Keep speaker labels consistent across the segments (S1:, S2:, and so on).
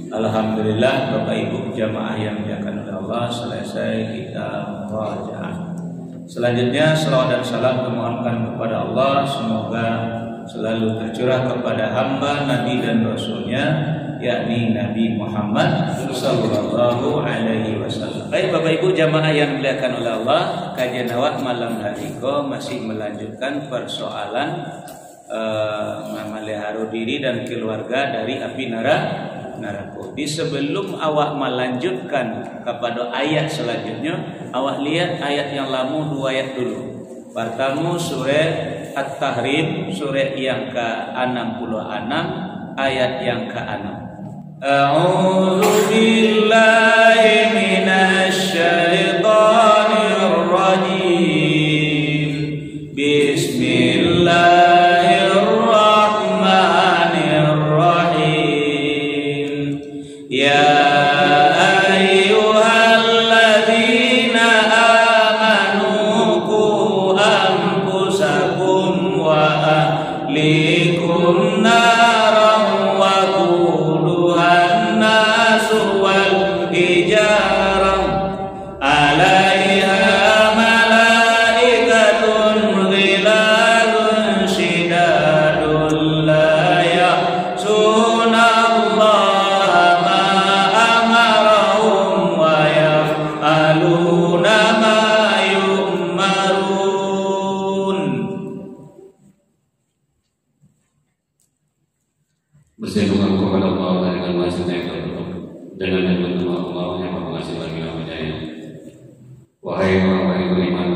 S1: Alhamdulillah Bapak Ibu jamaah yang dimuliakan oleh Allah, selesai kita murajaah. Selanjutnya selawat dan salam memohonkan kepada Allah, semoga selalu tercurah kepada hamba Nabi dan Rasulnya, yakni Nabi Muhammad sallallahu alaihi wasallam. Baik Bapak Ibu jamaah yang dimuliakan oleh Allah, kajian awak malam hari ko masih melanjutkan persoalan memelihara diri dan keluarga dari api neraka. Di sebelum awak melanjutkan kepada ayat selanjutnya, awak lihat ayat yang lama 2 ayat dulu. Pertama surah At-Tahrim, surah yang ke-66 ayat yang ke-6. A'udzu billahi minasy syaithanir rajim. Bismillahirrahmanirrahim. Ya ayyuhalladzina amanu qu anfusakum wa ahlikum naran wa quduhan nasu wal hijarah 'alaiha malaikatun ghiladun shidadun la ya'suna Allah ma amarahum wa yaf'aluna ma yu'marun.
S2: Bersyukur kepada Allah dengan maksudnya yang tertutup dengan yang berdoa Allah yang mengasih lagi namanya. Wahai orang-orang yang beriman,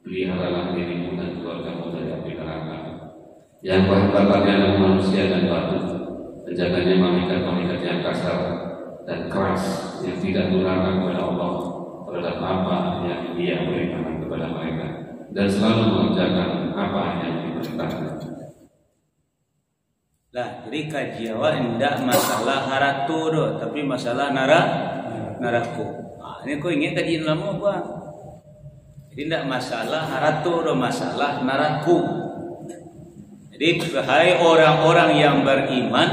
S2: peliharalah dirimu dan keluargamu dari api neraka yang bahan bakarnya adalah manusia dan batu, penjaganya malaikat-malaikat yang kasar dan keras yang tidak durhaka kepada Allah terhadap apa yang Dia berikan kepada mereka dan selalu mengerjakan apa yang diperintahkan.
S1: Lah, jadi kaji awak tidak masalah haratu doh, tapi masalah naraku. Ini kau ingin kajian lama bang. Jadi tidak masalah haratu doh, masalah naraku. Jadi hai orang-orang yang beriman,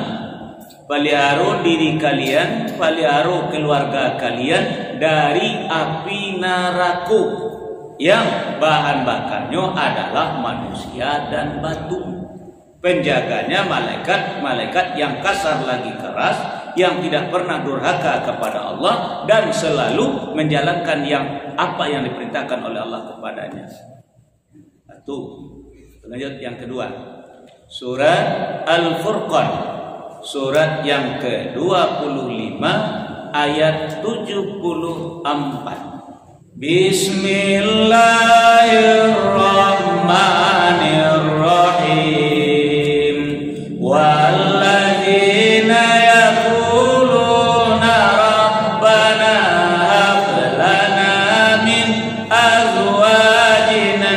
S1: pelihara diri kalian, pelihara keluarga kalian dari api neraka yang bahan bakarnya adalah manusia dan batu. Penjaganya malaikat yang kasar lagi keras, yang tidak pernah durhaka kepada Allah dan selalu menjalankan apa yang diperintahkan oleh Allah kepadanya. Satu. Lanjut yang kedua. Surat Al-Furqan, surat yang ke-25 ayat 74. Bismillahirrahmanirrahim. Walladzina yaquluna rabbana hab lana min azwajina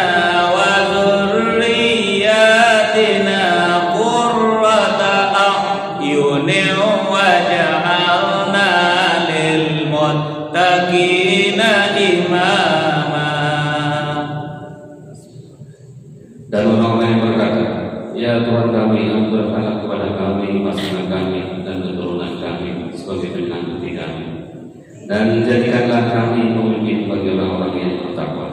S1: wa dhurriyyatina qurrata a'yunin waj'alna lil muttaqina imama.
S2: Dan orang-orang yang berkata, ya Tuhan kami, ampunilah kepada kami, pasangan kami dan keturunan kami sebagai penanti kami, dan jadikanlah kami pemimpin bagi orang-orang yang bertakwa.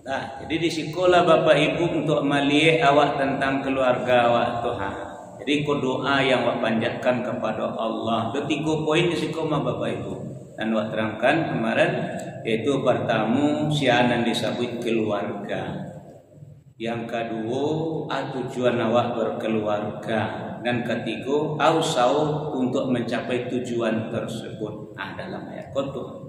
S1: Nah, jadi di sekolah Bapak Ibu untuk melihat awak tentang keluarga awak Tuhan. Jadi doa yang awak panjatkan kepada Allah. Ada 3 poin di sekolah Bapak Ibu. Dan awak terangkan kemarin, yaitu pertama sianan disebut keluarga. Yang kedua, tujuan awak berkeluarga. Dan ketiga, ausau untuk mencapai tujuan tersebut. Dalam ayat Qur'an.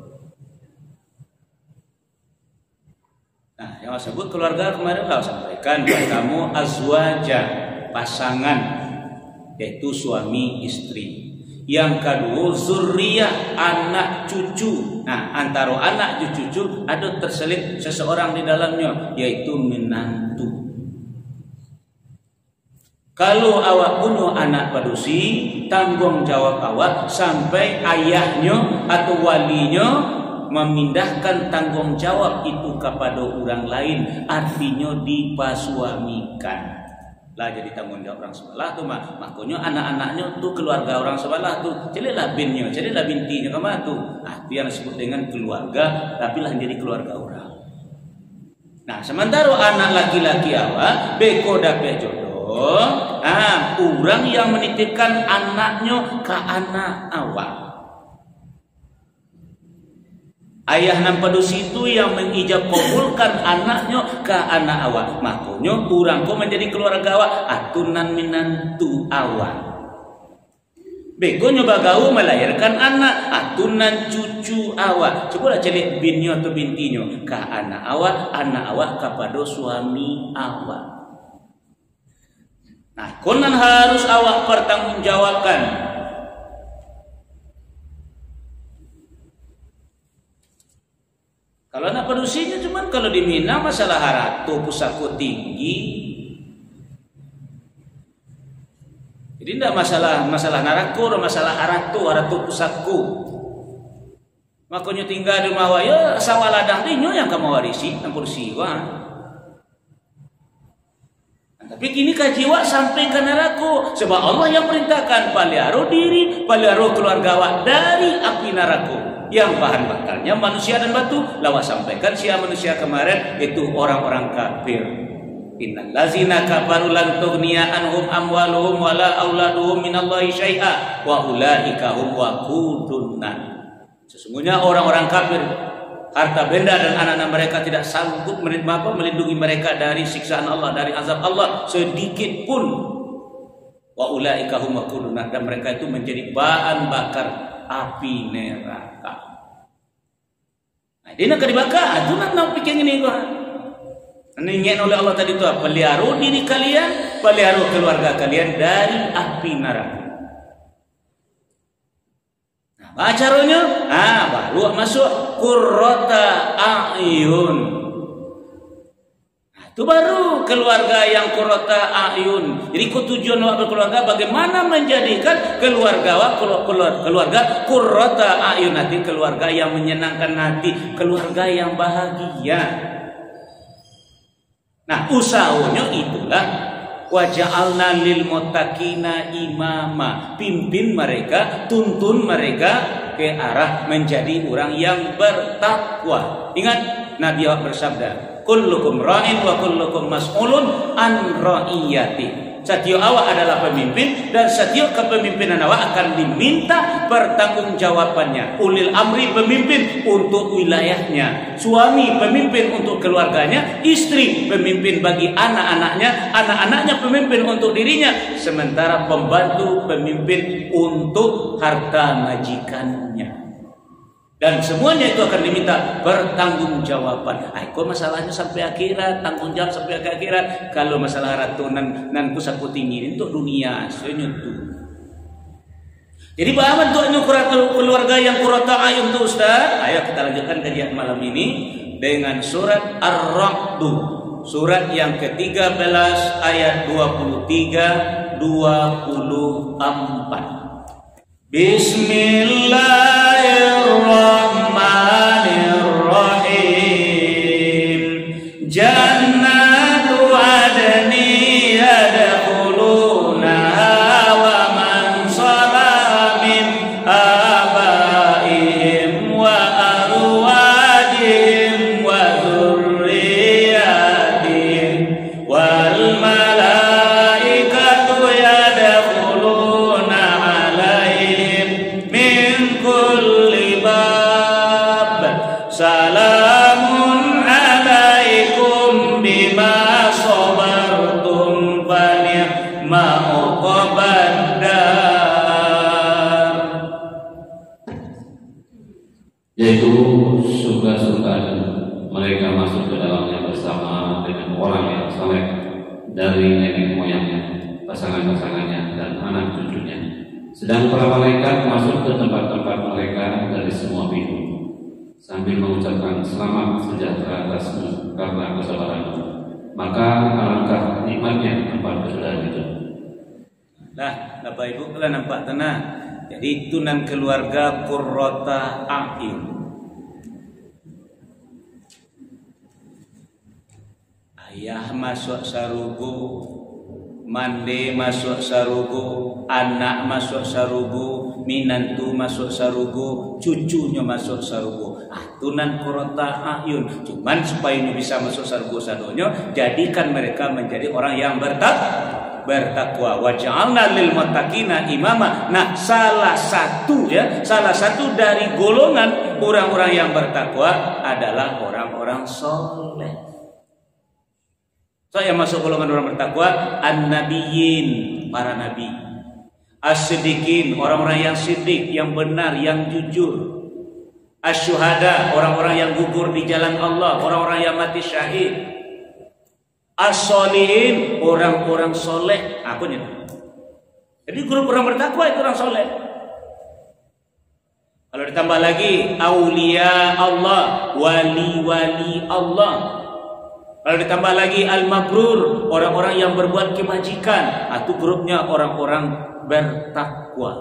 S1: Nah, yang saya sebut keluarga kemarin saya sampaikan pertama azwaja, pasangan, yaitu suami istri. Yang kedua zurriyah, anak cucu. Nah, antara anak cucu ada terselip seseorang di dalamnya, yaitu menantu. Kalau awak punya anak padusi, tanggung jawab awak sampai ayahnya atau walinya memindahkan tanggung jawab itu kepada orang lain, artinya dipasuamikan. lah jadi tanggung jawab orang sebelah tuh makanya anak-anaknya tuh keluarga orang sebelah tuh celilah binnya celilah bintinya kemana tuh itu yang disebut dengan keluarga tapi lah jadi keluarga orang. Nah sementara anak laki-laki awak beko dapet jodoh orang yang menitipkan anaknya ke anak awak. Ayah nampadu situ yang mengijab kabulkan anaknya ke anak awak. Makanya orang ko menjadi keluarga awak atunan minantu awak. Bego nyoba gau melahirkan anak atunan cucu awak. Coba lah celik binyo atau bintinya ke anak awak kepada suami awak. Nah, konan harus awak pertanggungjawabkan. Kalau anak pedusinya cuman kalau di Mina masalah haratu pusako tinggi. Jadi tidak masalah narako, masalah haratu pusako. Makanya tinggal di rumah ya sawah ladang dinyo yang kamu warisi campur siwa. Tapi kini kajiwa sampai ke neraka sebab Allah yang perintahkan pelihara diri, pelihara keluarga awak dari api neraka. Yang bahan bakarnya manusia dan batu. Lawak sampaikan siapa manusia kemarin itu orang-orang kafir. Innal ladzina kafaru lan tughniya anhum amwaluhum wala auladuhum minallahi syai'a wa ulaika hum waqudun nar. Sesungguhnya orang-orang kafir harta benda dan anak-anak mereka tidak sanggup melindungi mereka dari siksaan Allah, dari azab Allah sedikit pun. Wa ulaika hum waqudun nar, dan mereka itu menjadi bahan bakar api neraka. Nah, dia nak dibakar, itu nak pikir ini gua. Ingin oleh Allah tadi itu pelihara diri kalian, pelihara keluarga kalian dari api neraka. Nah, apa caranya? Baru masuk qurrata a'yun. Itu baru keluarga yang qurrata a'yun. Jadi tujuan berkeluarga bagaimana menjadikan keluarga qurrata a'yun, nanti keluarga yang menyenangkan hati, keluarga yang bahagia. Nah, usahanya itulah waja'alna lil muttaqina imama, pimpin mereka, tuntun mereka ke arah menjadi orang yang bertakwa. Ingat Nabi bersabda, kullukum ra'in wa kullukum mas'ulun an ra'iyati. Setiap awak adalah pemimpin dan setiap kepemimpinan awak akan diminta pertanggungjawabannya. Ulil amri pemimpin untuk wilayahnya, suami pemimpin untuk keluarganya, istri pemimpin bagi anak-anaknya, anak-anaknya pemimpin untuk dirinya, sementara pembantu pemimpin untuk harta majikannya. Dan semuanya itu akan diminta pertanggungjawaban. Kok masalahnya sampai akhirat, tanggung jawab sampai ke akhirat. Kalau masalah ratunan nan pusaku tinggi untuk dunia, senyentuh. Jadi bagaimana bentuknya keluarga yang qurrata a'yun itu Ustaz? Ayo kita lanjutkan kajian malam ini dengan surat Ar-Ra'd. Surat yang ke-13 ayat 23 24. Bismillahirrahmanirrahim. Jannatu adni yadkhulunaha wa man salaha min abaihim wa azwajihim wa dzurriyyatihim wal malaikatu yadkhuluna min kulli bab salamun alaikum bima sabartum fa ni'ma uqbad dar.
S2: Yaitu surga-surga mereka masuk ke dalamnya bersama dengan orang yang saleh dari nenek moyangnya, pasangan-pasangannya dan anak cucunya. Sedang para malaikat masuk ke tempat-tempat mereka dari semua pintu sambil mengucapkan selamat sejahtera atasmu karena kesabaranmu. Maka alangkah nikmatnya tempat kesudahan itu.
S1: Nah, Bapak Ibu kalian nampak tenang. Jadi tunan keluarga qurrata a'yun. Ayah masuk sarugo mande masuk sarugo, anak masuk sarugo, minantu masuk sarugo, cucunya masuk sarugo. Atunan korota ayun. Cuman supaya ini bisa masuk sarugo sadonyo, jadikan mereka menjadi orang yang bertakwa. Wa ja'alna lil muttaqina imama. Nah, salah satu dari golongan orang-orang yang bertakwa adalah orang-orang soleh. So, yang masuk golongan orang bertakwa, an-nabiyyin, para nabi, as-siddiqin, orang-orang yang siddiq, yang benar, yang jujur, as-syuhada, orang-orang yang gugur di jalan Allah, orang-orang yang mati syahid, as-solihin, orang-orang soleh. Jadi grup orang bertakwa itu orang soleh. Kalau ditambah lagi aulia Allah, wali-wali Allah. Kalau ditambah lagi al-mabrur, orang-orang yang berbuat kebajikan, itu grupnya orang-orang bertakwa.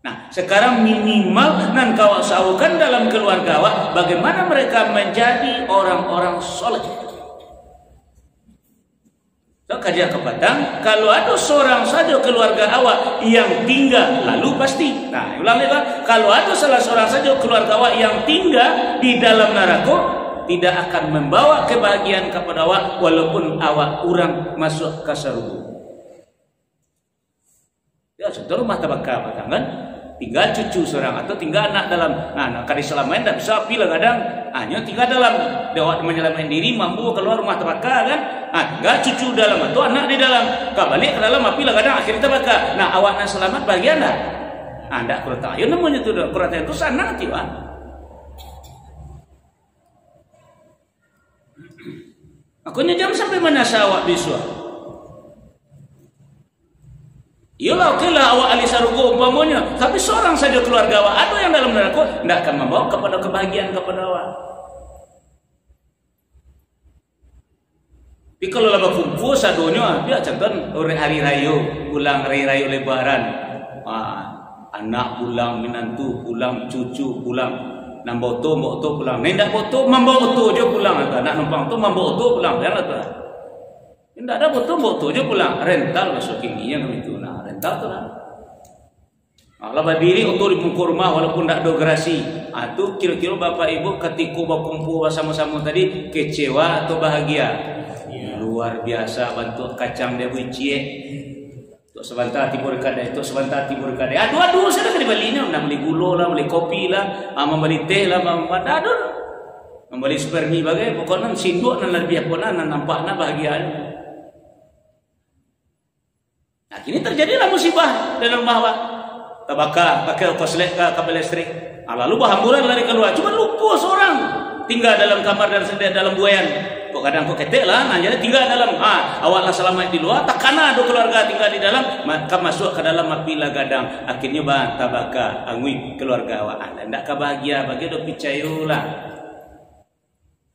S1: Nah, sekarang minimal nan kau saukan dalam keluarga awak, bagaimana mereka menjadi orang-orang soleh. So, kajian kepadang, kalau ada seorang saja keluarga awak yang tinggal, lalu pasti. Nah, ulang lagi, kalau ada salah seorang saja keluarga awak yang tinggal di dalam neraka, tidak akan membawa kebahagiaan kepada awak, walaupun awak orang masuk ke surga. Ya, contoh rumah tabaka kan? Tinggal cucu seorang atau tinggal anak dalam, nah kadang selamain tak bisa pilih kadang, hanya tinggal dalam dewa menyelamatkan diri mampu keluar rumah tabaka kan? Tinggal cucu dalam atau anak di dalam, balik ke dalam pilih kadang akhirnya tabaka. Nah, awak nak selamat bagian dah. Anda kurang ayo namanya tu kurang itu sana nanti kan? Akunya jam sampai mana awak biswa? Iyalah, oke lah awak ahli sarugo umpamanya, tapi seorang saja keluarga awak ada yang dalam neraka, tidak akan membawa kepada kebahagiaan kepada awak. Tapi kalau laba kumpul sadonya, dia contoh hari raya, pulang hari raya lebaran, anak pulang, minantu pulang, cucu pulang, nambah oto pulang, nendak oto, membawa oto je pulang, anak numpang oto, membawa oto pulang, jangan lah. Tidak ada oto je pulang, rental masuk tingginya begitu. Nah, rental tu lah. Kalau diri oto di pungkur rumah walaupun tidak ada gerasi, itu kira-kira bapak ibu ketika berkumpul bersama-sama tadi kecewa atau bahagia? Luar biasa, bantu kacang dia buicie. Itu sebentar timur kadai, itu sebentar timur kadai. Aduh, saya dah beli ni, nak beli gula lah, beli kopi lah, membeli teh lah, membeli spermi bagai, pokoknya sinduk dan lebih apa nak nampak nak bahagia. Nah, kini terjadilah musibah dalam rumah awak. Tabaka pakai koslek ke kabel listrik. Lalu berhamburan lari keluar. Cuma lupa seorang tinggal dalam kamar dan sedang dalam buayan. Kok kadang kok ketek lah, nah jadi tinggal dalam. Awaklah selamat di luar, tak kana ada keluarga tinggal di dalam, maka masuk ke dalam apilah gadang. Akhirnya tabaka angui keluarga awak. Anda tak bahagia, bagi do picayolah.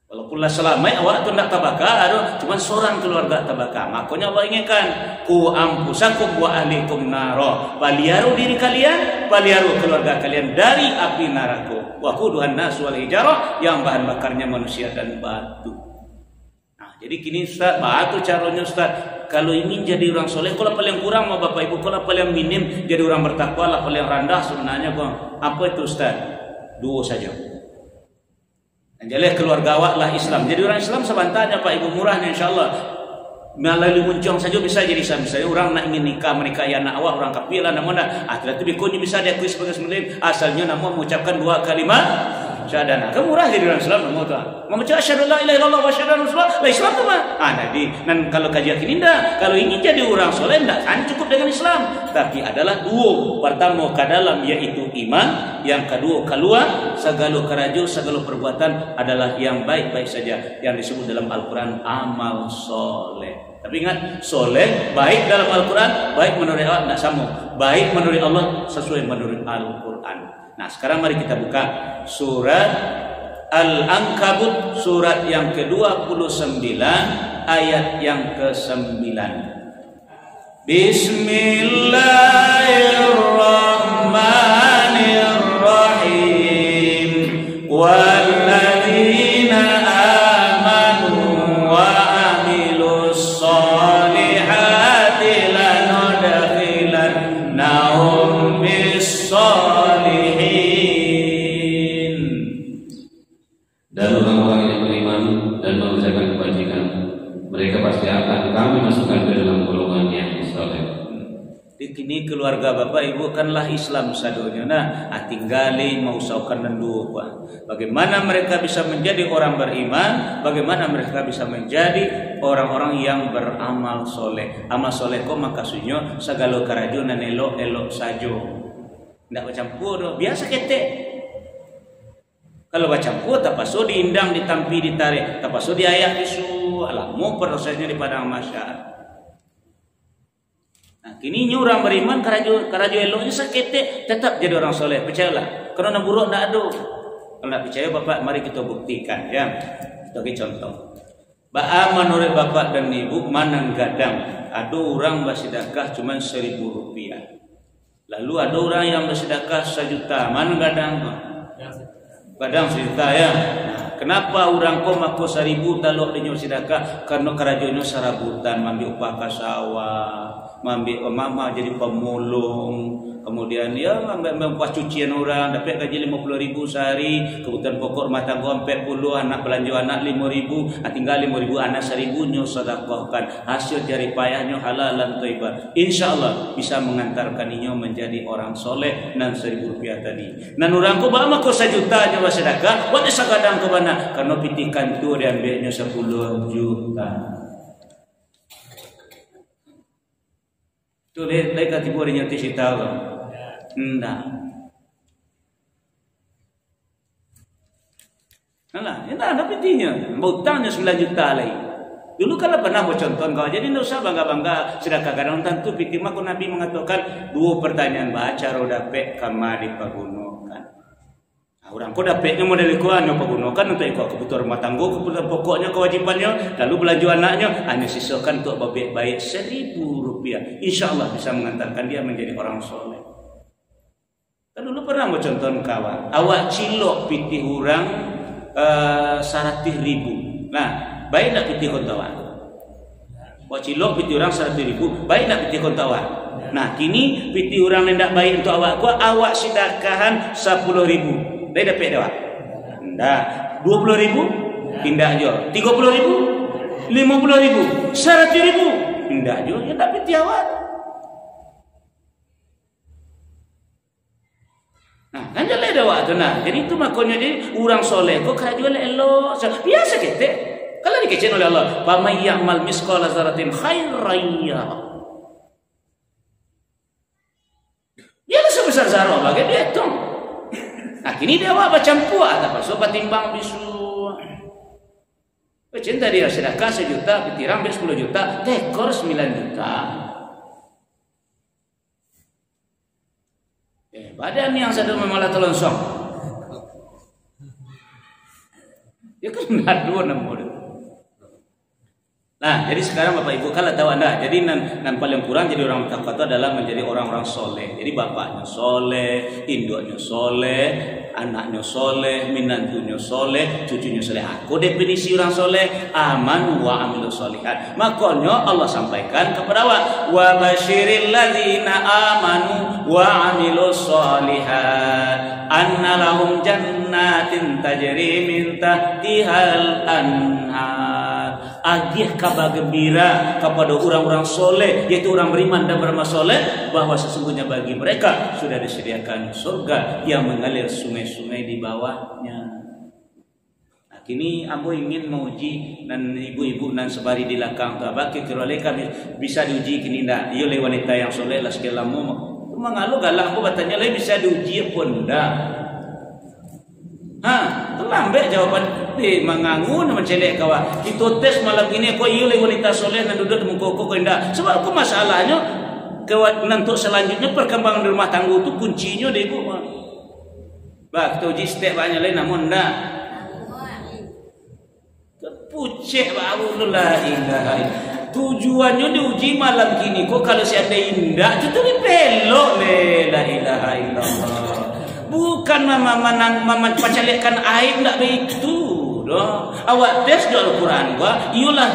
S1: Walaupun lah selamat awak tu nak tabaka, ada cuma seorang keluarga tabaka. Makanya Allah ingatkan, ku ampusakum wa ahlikum naro. Paliaru diri kalian, paliaru keluarga kalian dari api neraka. Wa quduhan nas wal hijarah, yang bahan bakarnya manusia dan batu. Nah, jadi kini Ustaz, batu caranya Ustaz. Kalau ingin jadi orang soleh, kalau paling kurang mau Bapak Ibu, kalau paling minim jadi orang bertakwa lah, paling rendah sebenarnya apa itu Ustaz? Dua saja. Jadi keluarga awak lah Islam. Jadi orang Islam sebentarnya Pak Ibu murahnya insyaAllah. Melalui muncung saja bisa jadi Islam. Misalnya orang nak ingin nikah menikahi anak awak, orang kafir lah namanya. Tapi bikunya bisa diakui sebagai Muslim. Asalnya nama mengucapkan dua kalimat syahadat. Kamu murah jadi orang Islam nama tu. Membaca asyhadu la ilaha illallah wa asyhadu anna rasulullah. Lah Islam tu mah. Jadi dan kalau kajian ini dah, kalau ingin jadi orang soleh tak kan cukup dengan Islam. Tapi adalah dua. Pertama ke dalam yaitu iman, yang kedua keluar segala keraju, segala perbuatan adalah yang baik-baik saja yang disebut dalam Al-Qur'an amal soleh. Tapi ingat, soleh baik dalam Al-Qur'an, baik menurut Allah tidak sama. Baik menurut Allah sesuai menurut Al-Qur'an. Nah, sekarang mari kita buka surat Al-Ankabut, surat yang ke-29 ayat yang ke-9. Bismillahirrahmanirrahim. Walladzina amanu wa amilus solihati Di kini keluarga Bapak Ibu kanlah Islam sadonya. Nah, tinggali mau saukan dan dua. Bagaimana mereka bisa menjadi orang beriman? Bagaimana mereka bisa menjadi orang-orang yang beramal soleh? Amal soleh ko makasunyo segala karajunan elok-elok sajo. Tidak bercampur, biasa ketek. Kalau bercampur, tak pasu diindang, ditampi, ditarik, tak pasu diayak isu. Alamu prosesnya di padang masyarakat. Nah, kini orang beriman karaju eloknya sakit tetap jadi orang soleh, percayalah. Karena buruk tidak ada. Kalau tidak percaya Bapak, mari kita buktikan ya. Sebagai contoh, menurut Bapak dan Ibu manang gadang ada orang bersedekah cuma Rp1.000. Lalu ada orang yang bersedekah 1 juta, mana gadang? Gadang 1 juta ya. Nah, kenapa orang kau mako 1.000 talok dengan sedekah? Karena kerajuannya sarabutan, ambil upah sawah, ambil mama jadi pemulung, kemudian ya membuat cucian orang, dapat gaji 50.000 sehari, kebutuhan pokok rumah tangga 40, anak belanja anak 5.000, tinggal 5.000 anak 1.000 nyo sedekahkan, hasil dari payahnya halal dan thayyibah. Insyaallah bisa mengantarkan inyo menjadi orang soleh nan Rp1.000 tadi. Nan orang ko ba mako 1 juta nyo sedekah, wat sagadang ke mana? Karena pitikan tu dia ambilnya 10 juta. Tu lek katipu dia nyati sita kan. Ndak. Alah, ini ada pitinya. Utangnya 9 juta lagi. Dulu kalau pernah mau contoh kau, jadi tidak usah bangga-bangga sedekah kadang tentu piti mah Nabi mengatakan 2 pertanyaan baca roda pek kama dipagunokan. Orang kau dapatnya model ikuan yang pergunakan untuk ikut kebutuhan rumah tangga, kebutuhan pokoknya, kewajibannya, lalu belanja anaknya, hanya sisakan untuk baik-baik Rp1.000. InsyaAllah bisa mengantarkan dia menjadi orang soleh. Kan dulu pernah mau contoh kawan, awak cilok pitih orang 100.000. Nah, baik nak pitih kontawan. Awak cilok pitih orang 100.000, baik nak pitih kontawan. Nah, kini pitih orang yang tidak baik untuk awak sedekahan 10.000. Dia dapat dah. Enggak. 20.000 tindak jo. 30.000, 50.000, 100.000 tindak jo. Ya dapat tiawat. Nah, kan jalan dah waktu nah. Jadi itu makanya jadi orang soleh kok kerja elok. Biasa kita. Kalau dikecil oleh Allah, "Fa may ya'mal misqala dzarratin khairan yarah." Dia sebesar zarah bagi dia tu. Nah, kini dia awak bercampur tak pasal patimbang bisu. Cinta dia sedekah 1 juta, pitirang 10 juta, tekor 9 juta. Badan yang sadar memalah telonsong. Ya kan ngadu namanya. Nah, jadi sekarang Bapak Ibu kalau tahu Anda, jadi nan paling kurang jadi orang takwa itu adalah menjadi orang-orang soleh. Jadi bapaknya soleh, induknya soleh, anaknya soleh, minantunya soleh, cucunya soleh. Aku definisi orang soleh, aman wa amilu solihat. Makanya Allah sampaikan kepada wa basyiril ladzina amanu wa amilu solihat anna lahum jannatin tajri min tahtihal anhar. Agih kabar gembira kepada orang-orang soleh, yaitu orang beriman dan beramal soleh, bahwa sesungguhnya bagi mereka sudah disediakan surga yang mengalir sungai-sungai di bawahnya. Nah, kini aku ingin menguji dan ibu-ibu dan sebari di belakang tu abang kira bisa diuji kini ndak? Iyo le wanita yang soleh lah sekali lama. Mengalu galak aku bertanya le bisa diuji pun ndak? Lambat jawaban dia mengangun mencelek kawan. Kita tes malam ini kau iya wanita soleh dan duduk di muka kau indah. Sebab aku masalahnya untuk selanjutnya perkembangan rumah tangga itu kuncinya deh ibu. Bah kita uji step banyak lain namun ndak. Pucek baru lah indah. Tujuannya diuji malam kini. Kau kalau siapa indah itu dipelok la ilaha illallah. Bukan mama pacalekkan aib tak begitu doh. Awak tes doa Al-Quran gua, iyalah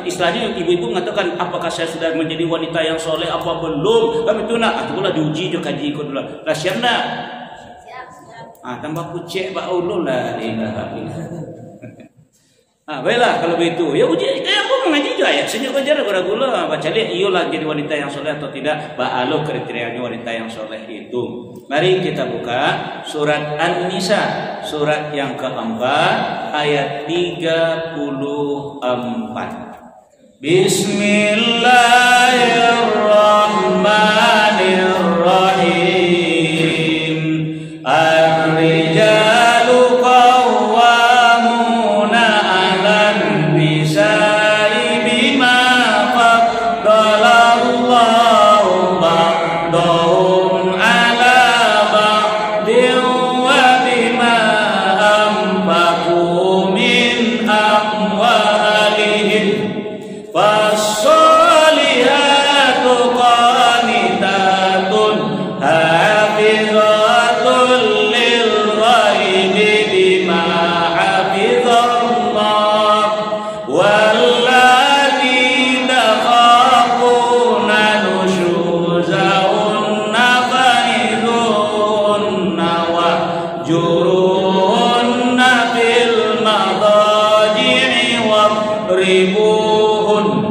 S1: istilahnya ibu-ibu mengatakan apakah saya sudah menjadi wanita yang soleh apa belum? Kami tu nak aku lah diuji jo kaji ikut dulu. Lah siap tak? Siap. Tambah pucek bau dulu lah. Baiklah kalau begitu. Ya uji kayak aku ngaji juga ayat senyum aja gula baca lihat iyalah jadi wanita yang soleh atau tidak, ba'alo kriterianya wanita yang soleh itu. Mari kita buka surat An-Nisa, surat yang keempat ayat 34. Bismillahirrahmanirrahim. Ar-rijalu qawwamuna 'alan nisa'i bima faddalallahu ba'dahum 'ala ba'din wa bima anfaqu min amwalihim. Fassolihatu qanitatun hafizatun lilghaibi bima hafizallah wallati takhafuna nusyuzahunna fa'idhunna wahjuruhunna fil madaji'i wadribuhun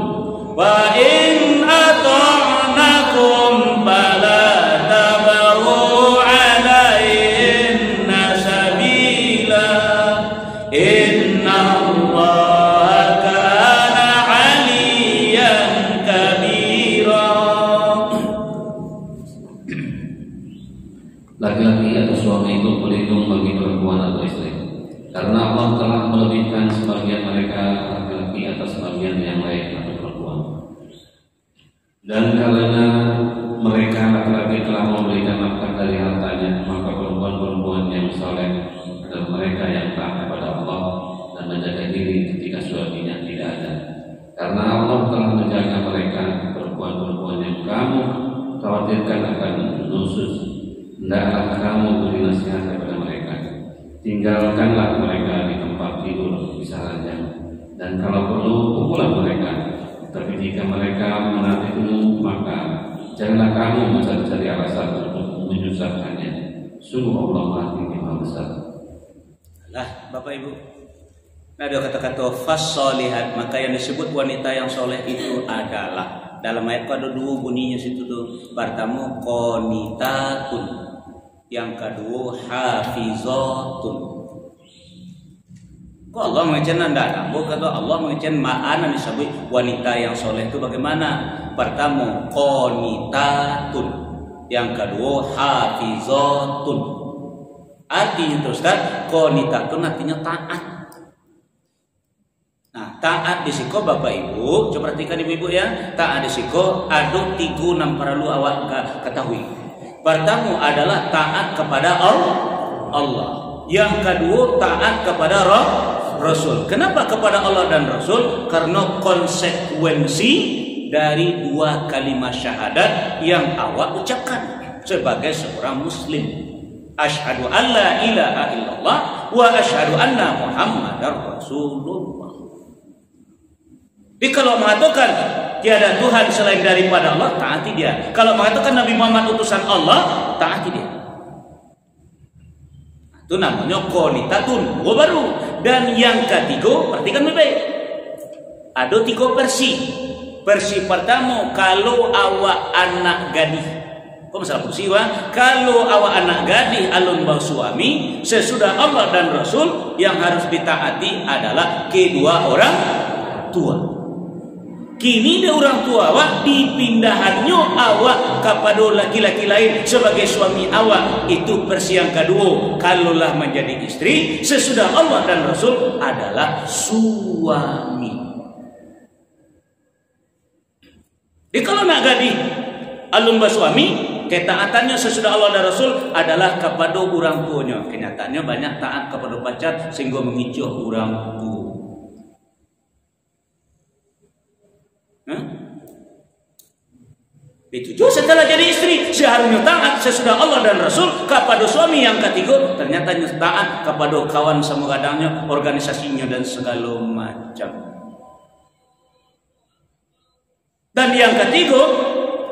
S1: wa in ata'nakum fala tabghu 'alayhinna sabila innallaha kana 'aliyan kabira.
S2: Laki-laki atau suami itu berlindung bagi perempuan atau istri, karena Allah telah melebihkan sebagian mereka laki-laki atas sebagian yang lain atau perempuan. Dan karena mereka laki-laki telah memberikan nafkah dari hartanya, maka perempuan-perempuan yang saleh adalah mereka yang taat kepada Allah dan menjaga diri ketika suaminya tidak ada. Karena Allah telah menjaga mereka, perempuan-perempuan yang kamu khawatirkan akan nusyuz, hendaklah kamu beri nasihat kepada mereka. Tinggalkanlah mereka di tempat tidur bisa ranjang, dan kalau perlu pukullah mereka. Tapi jika mereka menantimu, maka janganlah kamu mencari-cari alasan untuk menyusahkannya. Sungguh Allah Maha Tinggi Maha Besar.
S1: Lah, Bapak Ibu, nah ada kata-kata fasolihat, maka yang disebut wanita yang soleh itu adalah dalam ayat ada dua bunyinya situ tuh. Pertama qanitatun, yang kedua hafizatun. Kok Allah mengencen anda? Bukan Allah mengencen ma'ana disebut wanita yang soleh itu bagaimana? Pertama qanitatun, yang kedua hafizatun. Artinya terus kan qanitatun artinya taat. Nah, taat di siko Bapak Ibu, coba perhatikan Ibu ya. Taat di siko ada 3 yang perlu awak ketahui. Pertama adalah taat kepada Allah. Yang kedua taat kepada Rasul. Kenapa kepada Allah dan Rasul? Karena konsekuensi dari 2 kalimat syahadat yang awak ucapkan sebagai seorang muslim. Asyhadu an la ilaha illallah wa asyhadu anna Muhammadar Rasulullah. Jadi kalau mengatakan tiada Tuhan selain daripada Allah, taati dia. Kalau mengatakan Nabi Muhammad utusan Allah, taati dia. Itu namanya qanitatun, baru. Dan yang ketiga, perhatikan baik-baik. Ada 3 versi. Versi pertama, kalau awak anak gadis. Kok masalah versi wah? Kalau awak anak gadis alun bau suami, sesudah Allah dan Rasul yang harus ditaati adalah kedua orang tua. Kini dia orang tua awak dipindahannya awak kepada laki-laki lain sebagai suami awak. Itu versi yang kedua. Kalaulah menjadi istri sesudah Allah dan Rasul adalah suami. Jadi kalau nak gadis alumba suami, ketaatannya sesudah Allah dan Rasul adalah kepada orang tuanya. Kenyataannya banyak taat kepada pacar sehingga mengicuh orang tua. Itu juga setelah jadi istri seharusnya taat sesudah Allah dan Rasul kepada suami. Yang ketiga ternyata taat kepada kawan semugadangnya, organisasinya dan segala macam. Dan yang ketiga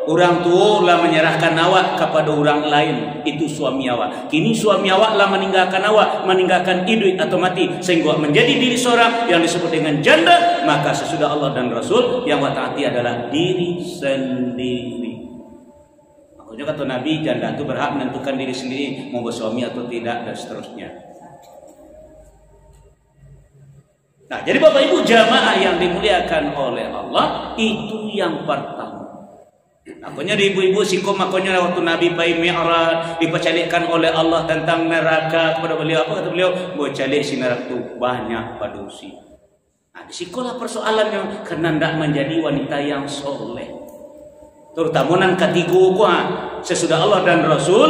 S1: orang tua lah menyerahkan awak kepada orang lain, itu suami awak. Kini suami awak lah meninggalkan awak, meninggalkan hidup atau mati, sehingga menjadi diri seorang yang disebut dengan janda. Maka sesudah Allah dan Rasul, yang awak taati adalah diri sendiri. Makanya kata Nabi, janda itu berhak menentukan diri sendiri mau bersuami atau tidak, dan seterusnya. Nah, jadi Bapak Ibu jamaah yang dimuliakan oleh Allah, itu yang pertama. Makanya ibu-ibu sikum, makanya waktu Nabi pai Mi'raj dipercalikkan oleh Allah tentang neraka kepada beliau, apa kata beliau? Bocalik si neraka itu banyak padusi. Nah, disikolah persoalannya, karena tidak menjadi wanita yang soleh. Terutama nan ketiga sesudah Allah dan Rasul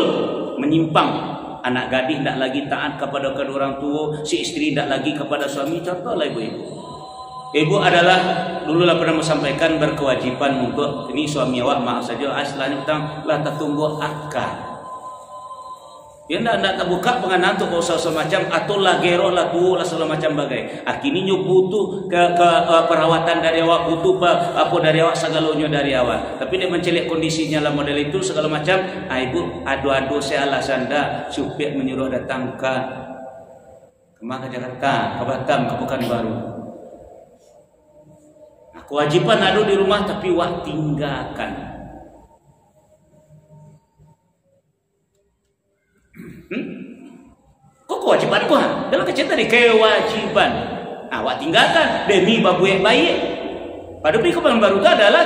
S1: menyimpang. Anak gadis tidak lagi taat kepada kedua orang tua, si istri tidak lagi kepada suami. Contohlah ibu-ibu. Ibu adalah dululah pernah menyampaikan berkewajiban untuk ini suami awak maaf saja asalnya utang lah tertumbuh akal. Dia tidak terbuka pengenalan untuk usaha macam atau lah gero lah tu lah segala macam bagai. Kini nyu butuh ke perawatan dari awak, butuh apa dari awak segalanya dari awak. Tapi dia mencelik kondisinya lah model itu segala macam. Ibu adu-adu saya alasan dah supir menyuruh datang ke Jakarta, ke Batam, ke Pekanbaru. Kewajiban adu di rumah tapi wak tinggalkan. Kok kewajiban gua? Dalam kecil tadi kewajiban. Awak tinggalkan demi babuek baik. Padahal Pekanbaru baru itu adalah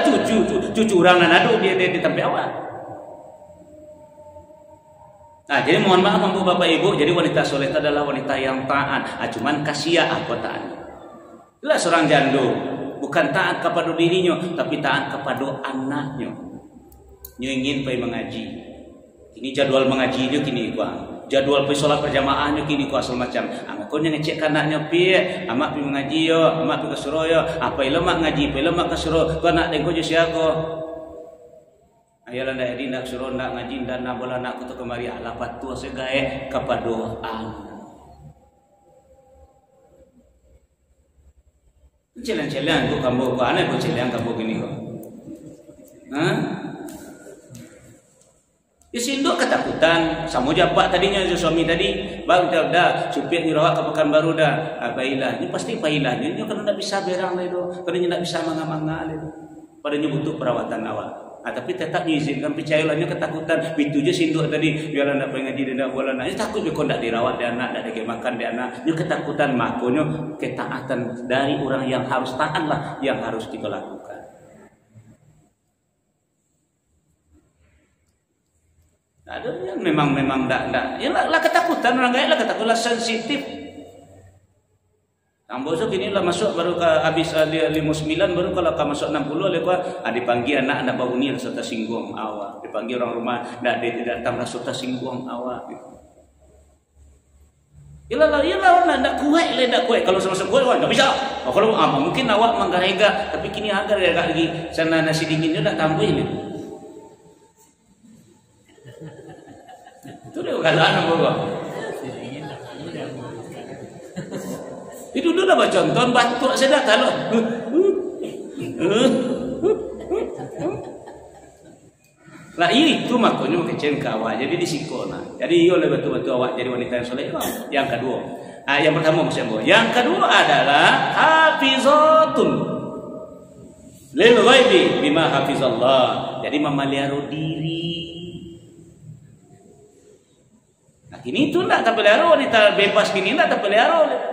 S1: cucu orang adu dia di tempat awak. Nah, jadi mohon maaf mampu Bapak Ibu, jadi wanita soleh itu adalah wanita yang taat. Cuman kasihan apa taat. Itulah seorang janda. Bukan taat kepada dirinya, tapi taat kepada anaknya. Dia ingin pergi mengaji. Ini jadwal mengajinya kini gua. Jadwal pergi solat berjamaahnya kini gua asal macam. Makanya ngecek anaknya pi, amak pergi mengaji yo, amak pergi ke surau yo. Apa ilo mak ngaji, apa ilo mak ke surau. Gua nak dengko je siago. Ayalah ndak nak surau nak ngaji dan nak bola nak kutu kemari alapat tua segae kepada anak. Celang-celang kok kamu kok aneh kok celang kamu gini kok. Hah? Isinduk ketakutan, sama japak tadinya suami tadi, bang dah supir dirawat ke Pekanbaru dah. Abailah, ini pasti pailah. Ini kan tidak bisa berang lah itu, karena tidak bisa manga-manga itu. Padanya butuh perawatan awak. Tapi tetap diizinkan, percayalahnya ketakutan. Itu je sinduk tadi, biar anak pengaji dan bola nak. Takut kau tidak dirawat dia anak, tidak dimakan dia anak. Ini ketakutan, makanya ketaatan dari orang yang harus taat lah yang harus kita lakukan. Ada yang memang tak. Ya lah ketakutan orang gaya lah ketakutan sensitif. Amboso kini lah masuk baru ke habis 59 baru kalau ke masuk 60 lekwa dipanggil anak bauni rasa tersinggung awak. Dipanggil orang rumah tidak datang rasa tersinggung awak. Iyalah nak kuat le nak kuat kalau sama-sama kuat enggak bisa. Kalau mungkin awak manggarega tapi kini agar lagi sana nasi dinginnya dah tambah ni. Itu dia keadaan apa? Itu dah baca contoh batuk saya dah kalau. Lah itu makanya kecil ke awak. Jadi di sikona. Jadi iyo le betul-betul awak jadi wanita yang soleh. Yang kedua. Yang pertama maksudnya. Yang kedua adalah hafizatun lil ghaibi bima hafizallah. Jadi memelihara diri. Nah, kini itu tak terpelihara wanita bebas kini tak terpelihara.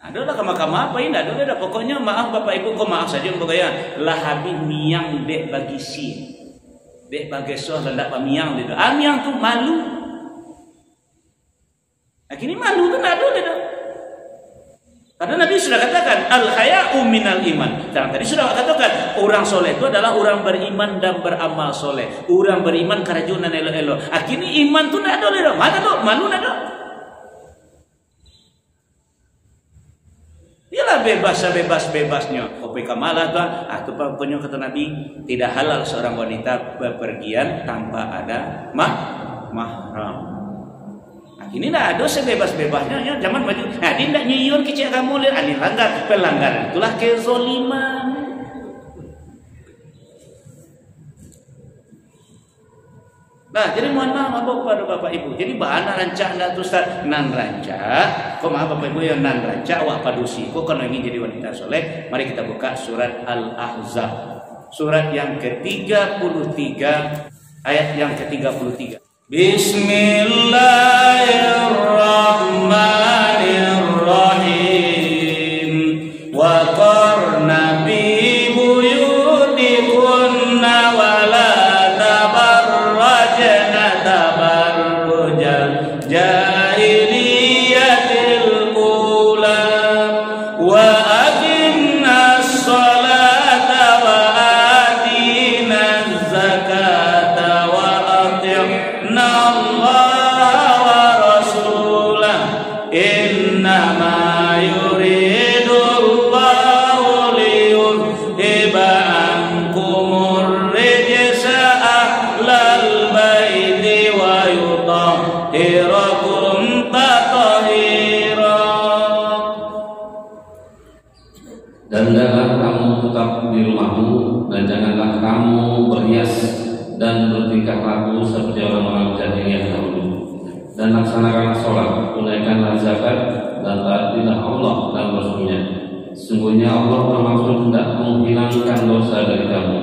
S1: Adalah kama-kama apa ini? Ada pokoknya maaf Bapak Ibu, kau maaf saja pokoknya lah habis miang dek bagi si, dek bagi soh lendak pamiang itu. Miang tu malu. Nah, kini malu tu tak ada dia. Karena Nabi sudah katakan al-haya'u minal iman. Dan tadi sudah katakan orang soleh itu adalah orang beriman dan beramal soleh. Orang beriman kerajunan elo-elo. Akhirnya iman tu nak ada le. Mata tu malu nak ada. Ialah bebasnya. Opek kamalah tu atau punya kata Nabi tidak halal seorang wanita bepergian tanpa ada mahram. Ini dah ada sebebas-bebasnya zaman maju. Nah, dia tidak nyuyun kecil kamu lihat ini langgar pelanggaran. Itulah kezoliman. Nah, jadi mohon maaf kepada Bapak Ibu. Jadi bahana rancak dah tu Ustaz nan rancak. Kau maaf Bapak Ibu yang nan rancak awak padusi. Kau kan ingin jadi wanita soleh. Mari kita buka surat Al-Ahzab. Surat yang ke-33 ayat yang ke-33. Bismillahirrahmanirrahim. Wa qarna fi buyutikunna wa la tabarrajna tabarrujal jahiliyatil ula wa aqimna as-salata wa atina az-zakata wa atina Allah wa rasulah innama yuridu Allahu liyudhiba ankumur rijsa ahlal baiti wa yutahhirakum tathira.
S2: Dan janganlah kamu tetap di rumahmu, dan janganlah kamu berhias dan bertingkah laku seperti orang-orang jahiliyah dahulu. Dan laksanakanlah sholat, tunaikanlah zakat, dan taatilah Allah dan Rasulnya. Sesungguhnya Allah bermaksud hendak menghilangkan dosa dari kamu,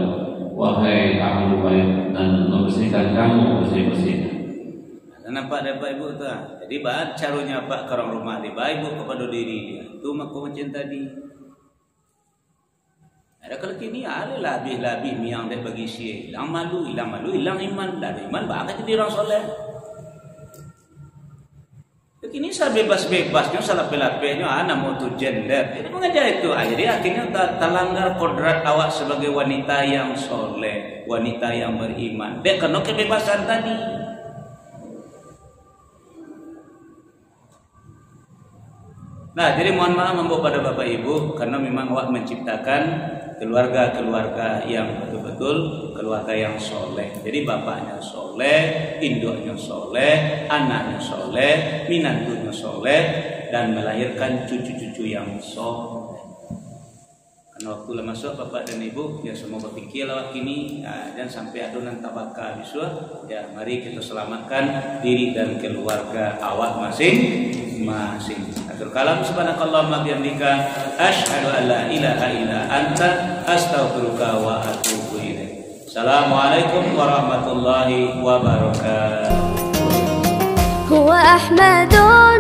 S2: wahai ahli bait, dan membersihkan kamu bersih-bersih.
S1: Nampak ada Bapak Ibu tu. Jadi bahan caranya Pak ke orang rumah di Bapak Ibu kepada diri dia. Tu macam tadi. Ada kalau kini ada labih miang dia bagi sia. Hilang malu, hilang iman. Dah iman bakal jadi orang soleh. Kini saya bebas-bebasnya salah pelapehnya nama tu gender. Jadi mengajar itu. Jadi akhirnya terlanggar kodrat awak sebagai wanita yang soleh, wanita yang beriman. Dia kena kebebasan tadi. Nah, jadi mohon maaf pada Bapak Ibu karena memang awak menciptakan keluarga-keluarga yang betul-betul keluarga yang soleh. Jadi bapaknya soleh, induknya soleh, anaknya soleh, minantunya soleh, dan melahirkan cucu-cucu yang soleh. Karena waktu lah masuk Bapak dan Ibu, ya semua berpikir lawak kini, dan sampai adonan tabaka biswa, ya mari kita selamatkan diri dan keluarga awak masing-masing. Akhir kalam subhanakallahumma bihamdika asyhadu an la ilaha illa anta astaghfiruka wa atubu ilaik. Assalamualaikum warahmatullahi wabarakatuh. Huwa Ahmadun